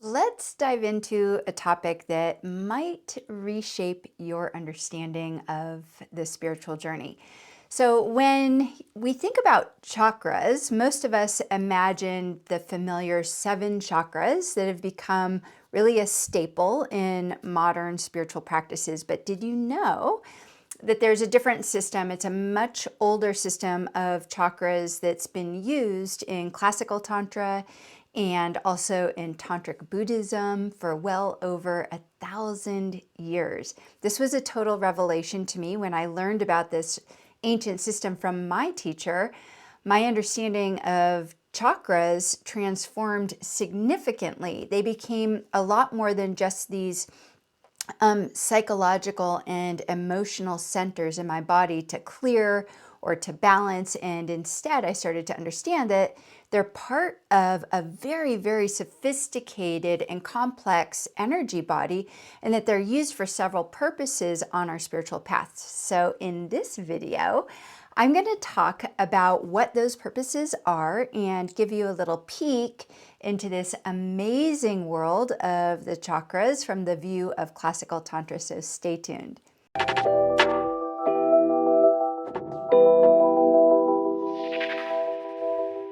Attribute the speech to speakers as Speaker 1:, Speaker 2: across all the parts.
Speaker 1: Let's dive into a topic that might reshape your understanding of the spiritual journey. So, when we think about chakras, most of us imagine the familiar 7 chakras that have become really a staple in modern spiritual practices. But did you know that there's a different system? It's a much older system of chakras that's been used in classical Tantra and also in Tantric Buddhism for well over 1,000 years. This was a total revelation to me when I learned about this ancient system from my teacher. My understanding of chakras transformed significantly. They became a lot more than just these psychological and emotional centers in my body to clear or to balance. And instead, I started to understand that they're part of a very, very sophisticated and complex energy body, and that they're used for several purposes on our spiritual paths. So in this video, I'm going to talk about what those purposes are and give you a little peek into this amazing world of the chakras from the view of classical Tantra, so stay tuned.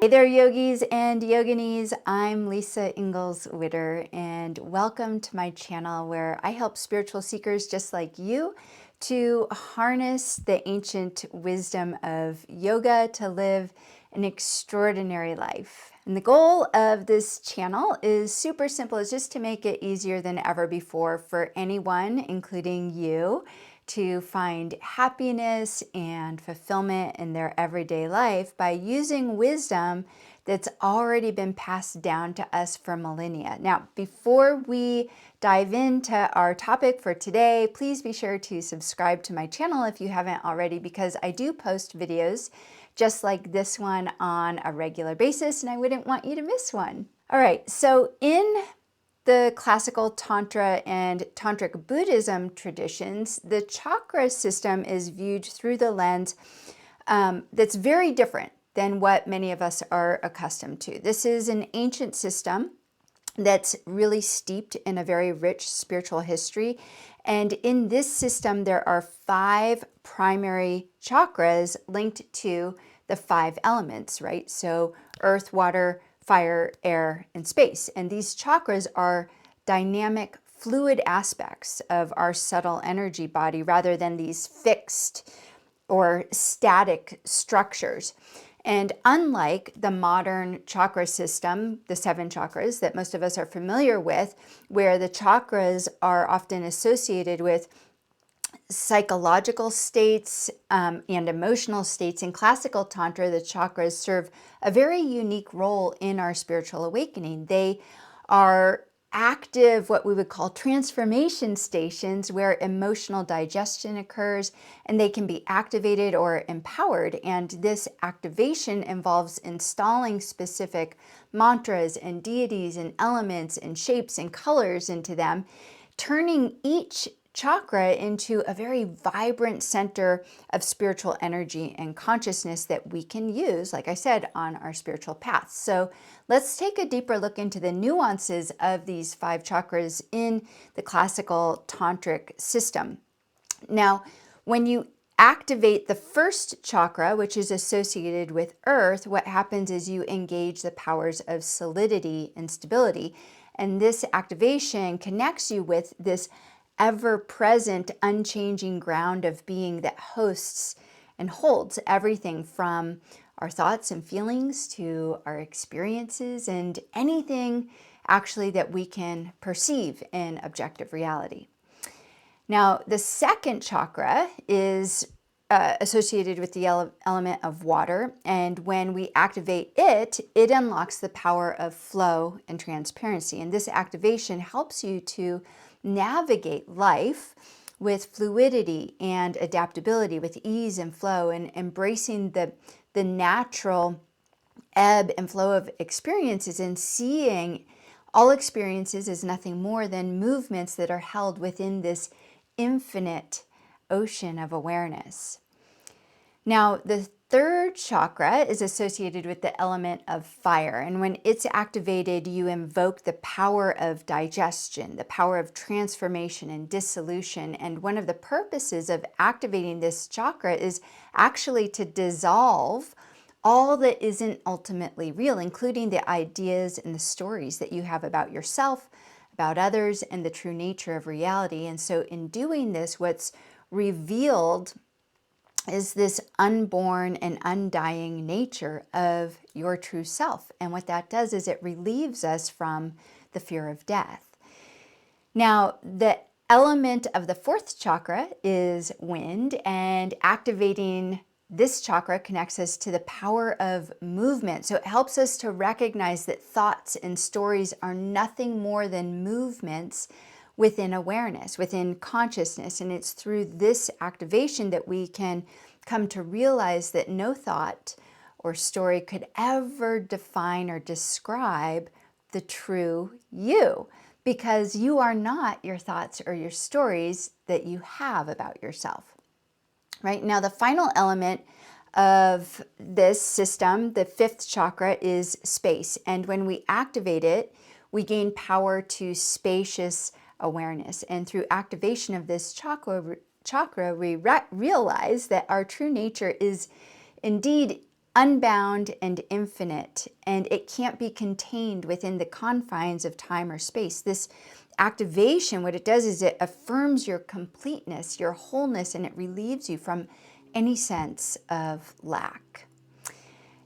Speaker 1: Hey there, yogis and yoginis. I'm Lisa Engles Witter, and welcome to my channel where I help spiritual seekers just like you to harness the ancient wisdom of yoga to live an extraordinary life. And the goal of this channel is super simple. It's just to make it easier than ever before for anyone, including you, to find happiness and fulfillment in their everyday life by using wisdom that's already been passed down to us for millennia. Now, before we dive into our topic for today, please be sure to subscribe to my channel if you haven't already, because I do post videos just like this one on a regular basis, and I wouldn't want you to miss one. All right, so in the classical Tantra and Tantric Buddhism traditions, the chakra system is viewed through the lens that's very different than what many of us are accustomed to. This is an ancient system that's really steeped in a very rich spiritual history. And in this system, there are 5 primary chakras linked to the 5 elements, right? So earth, water, fire, air, and space. And these chakras are dynamic, fluid aspects of our subtle energy body rather than these fixed or static structures. And unlike the modern chakra system, the 7 chakras that most of us are familiar with, where the chakras are often associated with psychological states and emotional states, in classical Tantra, the chakras serve a very unique role in our spiritual awakening. They are active, what we would call transformation stations, where emotional digestion occurs, and they can be activated or empowered. And this activation involves installing specific mantras and deities and elements and shapes and colors into them, turning each chakra into a very vibrant center of spiritual energy and consciousness that we can use, like I said, on our spiritual paths. So let's take a deeper look into the nuances of these 5 chakras in the classical tantric system. Now, when you activate the first chakra, which is associated with earth, what happens is you engage the powers of solidity and stability. And this activation connects you with this ever-present, unchanging ground of being that hosts and holds everything from our thoughts and feelings to our experiences and anything actually that we can perceive in objective reality. Now, the second chakra is associated with the element of water, and when we activate it, it unlocks the power of flow and transparency. And this activation helps you to navigate life with fluidity and adaptability, with ease and flow, and embracing the natural ebb and flow of experiences, and seeing all experiences as nothing more than movements that are held within this infinite ocean of awareness. Now, the third chakra is associated with the element of fire. And when it's activated, you invoke the power of digestion, the power of transformation and dissolution. And one of the purposes of activating this chakra is actually to dissolve all that isn't ultimately real, including the ideas and the stories that you have about yourself, about others, and the true nature of reality. And so in doing this, what's revealed is this unborn and undying nature of your true self. And what that does is it relieves us from the fear of death. Now, the element of the fourth chakra is wind, and activating this chakra connects us to the power of movement. So it helps us to recognize that thoughts and stories are nothing more than movements within awareness, within consciousness. And it's through this activation that we can come to realize that no thought or story could ever define or describe the true you, because you are not your thoughts or your stories that you have about yourself. Right now, the final element of this system, the fifth chakra, is space. And when we activate it, we gain power to spacious awareness. And through activation of this chakra, we realize that our true nature is indeed unbound and infinite, and it can't be contained within the confines of time or space. This activation, what it does is it affirms your completeness, your wholeness, and it relieves you from any sense of lack.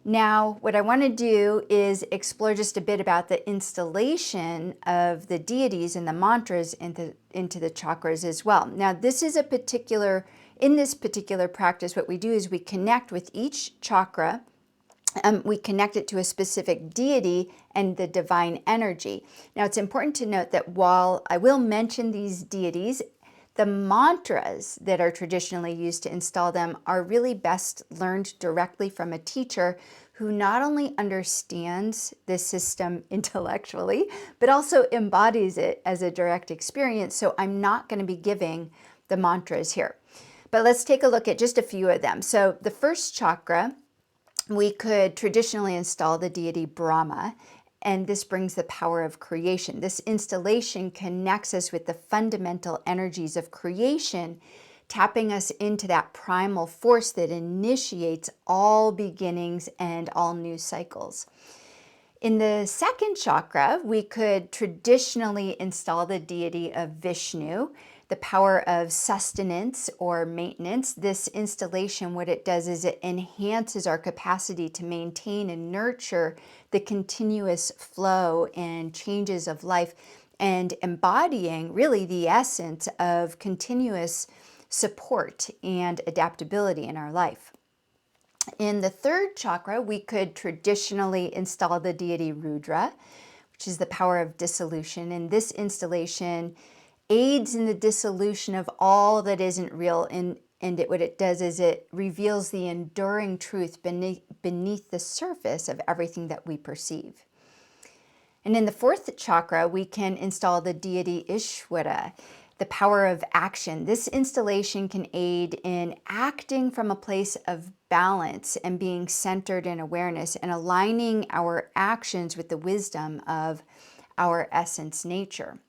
Speaker 1: Now, what I want to do is explore just a bit about the installation of the deities and the mantras into the chakras as well. Now, in this particular practice, what we do is we connect with each chakra. We connect it to a specific deity and the divine energy. Now, it's important to note that while I will mention these deities, the mantras that are traditionally used to install them are really best learned directly from a teacher who not only understands this system intellectually, but also embodies it as a direct experience. So I'm not going to be giving the mantras here. But let's take a look at just a few of them. So the first chakra, we could traditionally install the deity Brahma, and this brings the power of creation. This installation connects us with the fundamental energies of creation, tapping us into that primal force that initiates all beginnings and all new cycles. In the second chakra, we could traditionally install the deity of Vishnu, the power of sustenance or maintenance. This installation, what it does is it enhances our capacity to maintain and nurture the continuous flow and changes of life, and embodying really the essence of continuous support and adaptability in our life. In the third chakra, we could traditionally install the deity Rudra, which is the power of dissolution. And this installation aids in the dissolution of all that isn't real. And what it does is it reveals the enduring truth beneath the surface of everything that we perceive. And in the fourth chakra, we can install the deity Ishvara, the power of action. This installation can aid in acting from a place of balance and being centered in awareness and aligning our actions with the wisdom of our essence nature.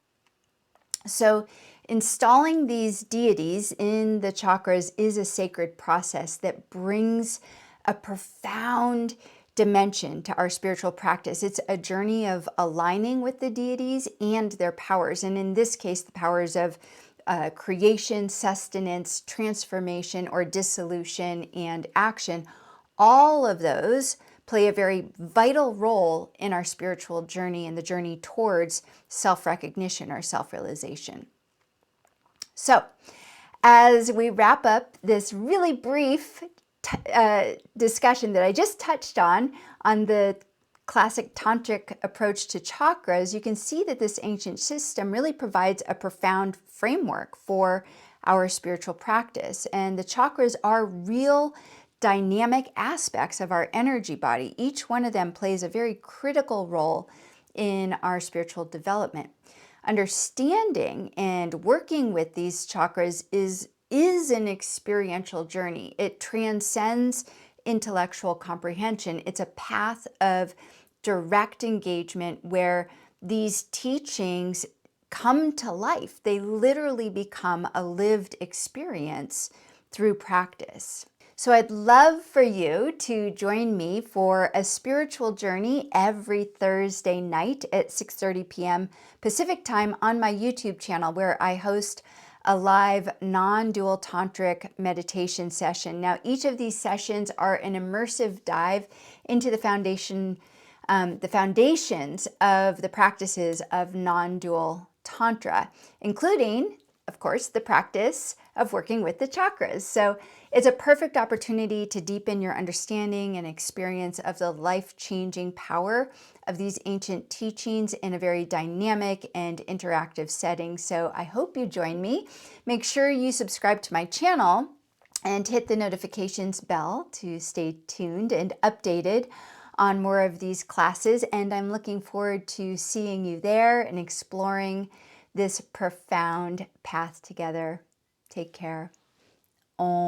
Speaker 1: So installing these deities in the chakras is a sacred process that brings a profound dimension to our spiritual practice. It's a journey of aligning with the deities and their powers. And in this case, the powers of creation, sustenance, transformation, or dissolution, and action. All of those play a very vital role in our spiritual journey and the journey towards self-recognition or self-realization. So, as we wrap up this really brief discussion that I just touched on the classic tantric approach to chakras, you can see that this ancient system really provides a profound framework for our spiritual practice. And the chakras are real dynamic aspects of our energy body. Each one of them plays a very critical role in our spiritual development. Understanding and working with these chakras is an experiential journey. It transcends intellectual comprehension. It's a path of direct engagement where these teachings come to life. They literally become a lived experience through practice. So I'd love for you to join me for a spiritual journey every Thursday night at 6:30 p.m. Pacific time on my YouTube channel, where I host a live non-dual tantric meditation session. Now, each of these sessions are an immersive dive into the foundations of the practices of non-dual tantra, including, of course, the practice of working with the chakras. So it's a perfect opportunity to deepen your understanding and experience of the life-changing power of these ancient teachings in a very dynamic and interactive setting. So I hope you join me. Make sure you subscribe to my channel and hit the notifications bell to stay tuned and updated on more of these classes. And I'm looking forward to seeing you there and exploring this profound path together. Take care. Om.